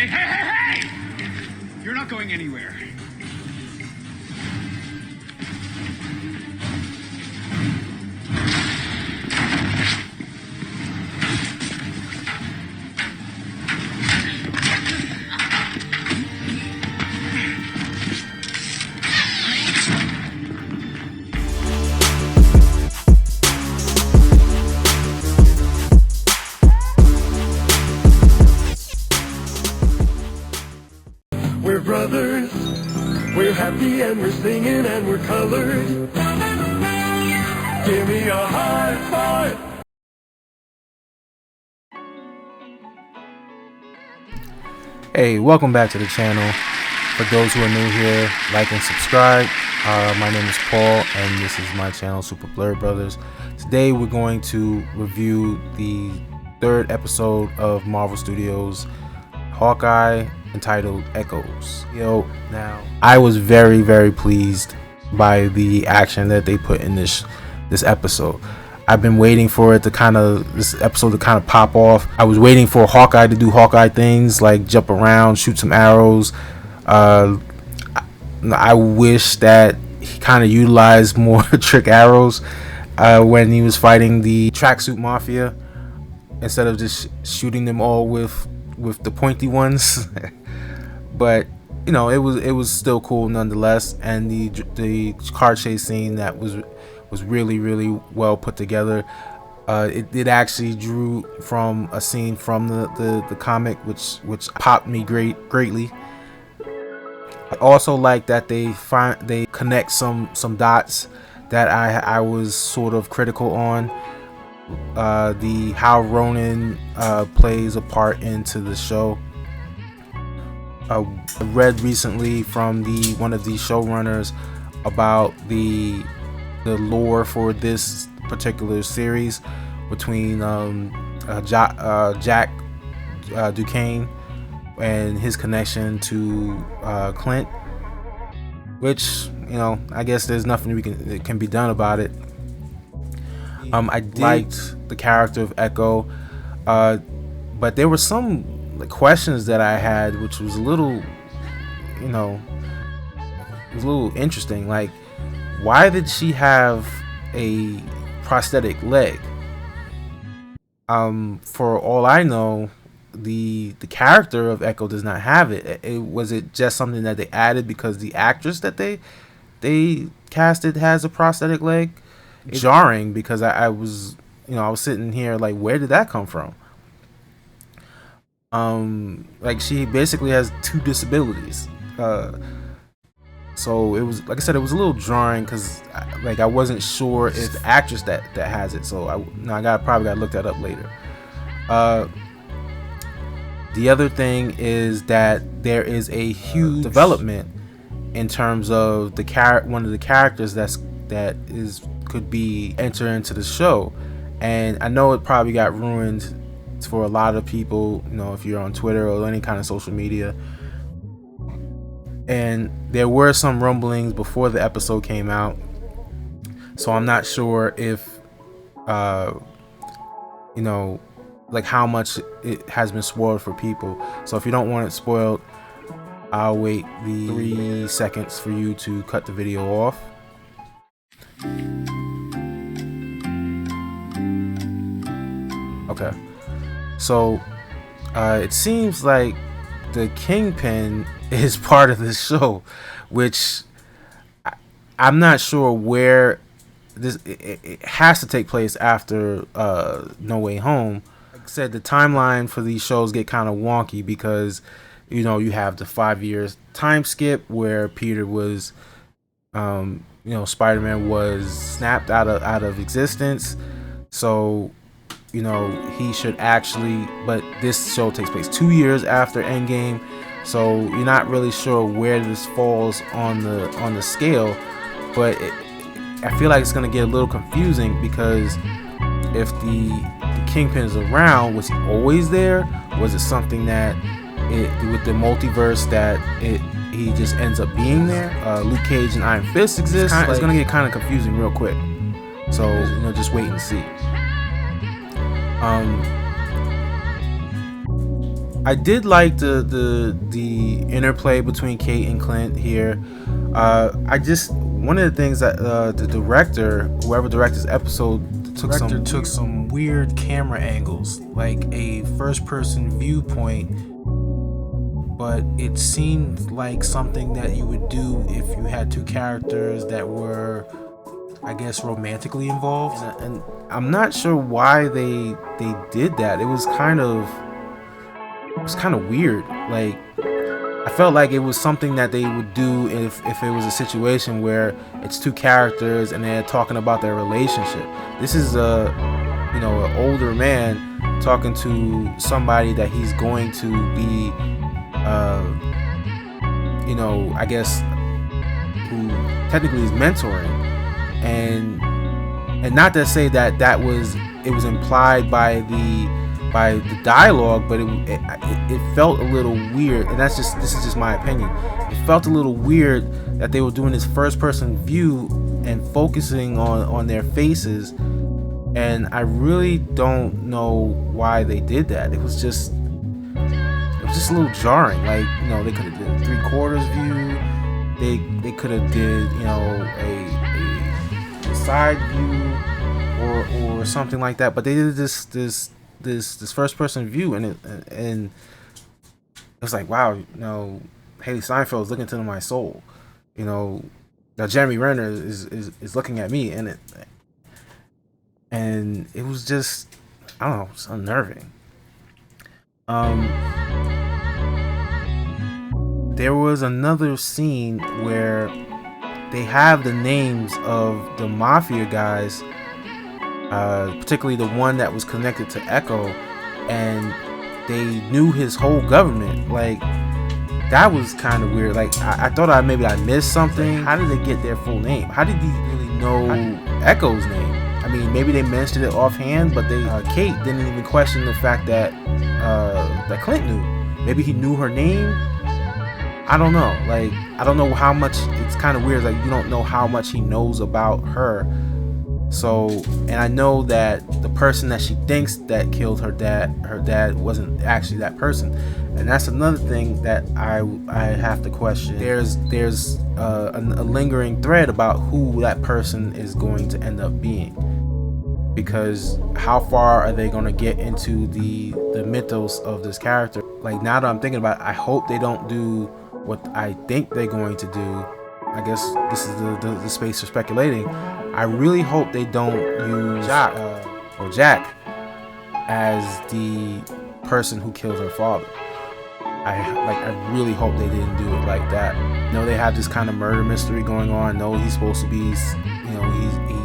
Hey! You're not going anywhere. We're brothers, we're happy and we're singing and we're colored. Give me a high five. Hey, welcome back to the channel. For those who are new here, like and subscribe. My name is Paul and this is my channel, Super Blur Brothers. Today we're going to review the third episode of Marvel Studios' Hawkeye, entitled Echoes. Now I was very pleased by the action that they put in this episode. I've been waiting for it to this episode to kind of pop off. I was waiting for Hawkeye to do Hawkeye things like jump around, shoot some arrows. I wish that he kind of utilized more trick arrows when he was fighting the tracksuit mafia, instead of just shooting them all with the pointy ones. But you know, it was still cool nonetheless, and the car chase scene that was really well put together. It actually drew from a scene from the comic, which popped me greatly. I also like that they connect some dots that I was sort of critical on. How Ronan plays a part into the show. I read recently from one of the showrunners about the lore for this particular series between Jack Duquesne and his connection to Clint, which, you know, I guess there's nothing that can be done about it. I liked the character of Echo, but there were some questions that I had, which was a little, you know, it was a little interesting. Like, why did she have a prosthetic leg? For all I know, the character of Echo does not have it. Was it just something that they added because the actress that they casted has a prosthetic leg? It's jarring, because I was sitting here like, where did that come from? Like, she basically has two disabilities. So it was, like I said, it was a little jarring, because I wasn't sure if the actress that has it. So I probably gotta look that up later. The other thing is that there is a huge development in terms of one of the characters that could be enter into the show, and I know it probably got ruined for a lot of people, you know, if you're on Twitter or any kind of social media. And there were some rumblings before the episode came out, so I'm not sure if you know, like, how much it has been spoiled for people. So if you don't want it spoiled, I'll wait the 3 seconds for you to cut the video off. Okay, so it seems like the Kingpin is part of this show, which I'm not sure where this. It has to take place after No Way Home. Like I said, the timeline for these shows get kind of wonky, because, you know, you have the 5 years time skip where Peter was, you know, Spider-Man was snapped out of existence. So, you know, he should actually, but this show takes place 2 years after Endgame, so you're not really sure where this falls on the scale. But I feel like it's gonna get a little confusing, because if the Kingpin is around, was he always there? Was it something that with the multiverse that he just ends up being there? Luke Cage and Iron Fist exist. It's gonna get kind of confusing real quick. So, you know, just wait and see. I did like the interplay between Kate and Clint here. One of the things that the director, whoever directed this episode, took some weird camera angles, like a first-person viewpoint, but it seemed like something that you would do if you had two characters that were, I guess, romantically involved. And I'm not sure why they did that. It was kind of weird. Like, I felt like it was something that they would do if it was a situation where it's two characters and they're talking about their relationship. This is an older man talking to somebody that he's going to be, I guess, who technically is mentoring, and not to say that it was implied by the dialogue, but it felt a little weird, and this is just my opinion. It felt a little weird that they were doing this first person view and focusing on their faces, and I really don't know why they did that. It was just a little jarring. Like, they could have did a 3/4 view, they could have did a side view or something like that, but they did this first person view, and it was like, wow, Haley Steinfeld is looking into my soul. Now Jeremy Renner is looking at me, and it was just, I don't know, it's unnerving. There was another scene where they have the names of the mafia guys, particularly the one that was connected to Echo, and they knew his whole government. Like, that was kind of weird. Like, I thought I missed something. How did they get their full name? How did he really know Echo's name? I mean, maybe they mentioned it offhand, but Kate didn't even question the fact that Clint knew. Maybe he knew her name. I don't know. Like, I don't know how much. It's kind of weird. Like, you don't know how much he knows about her. So, and I know that the person that she thinks that killed her dad wasn't actually that person, and that's another thing that I have to question. There's a lingering thread about who that person is going to end up being, because how far are they going to get into the mythos of this character? Like, now that I'm thinking about it, I hope they don't do what I think they're going to do. I guess this is the space for speculating. I really hope they don't use Jack as the person who killed her father. I really hope they didn't do it like that. They have this kind of murder mystery going on. He's supposed to be, he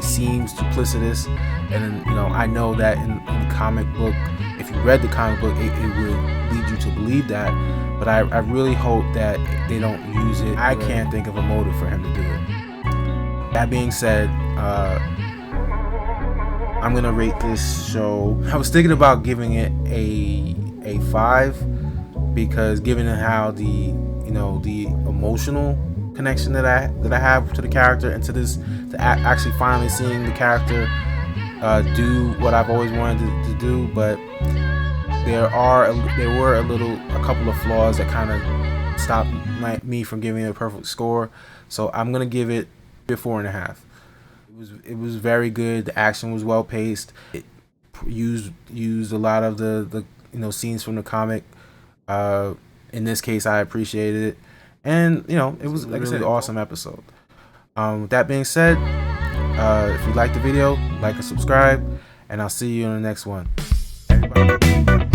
seems duplicitous, and I know that in the comic book, if you read the comic book, it would lead you to believe that. But I really hope that they don't use it. I can't think of a motive for him to do it. That being said, I'm gonna rate this show. I was thinking about giving it a 5, because given how the emotional connection that I have to the character, and to actually finally seeing the character do what I've always wanted to do, but there were a couple of flaws that kind of stopped me from giving it a perfect score. So I'm gonna give it a 4.5. It was very good. The action was well paced. It used a lot of the scenes from the comic. In this case, I appreciated it, and it was, like I said, an awesome episode. With that being said, if you liked the video, like and subscribe, and I'll see you in the next one. Everybody.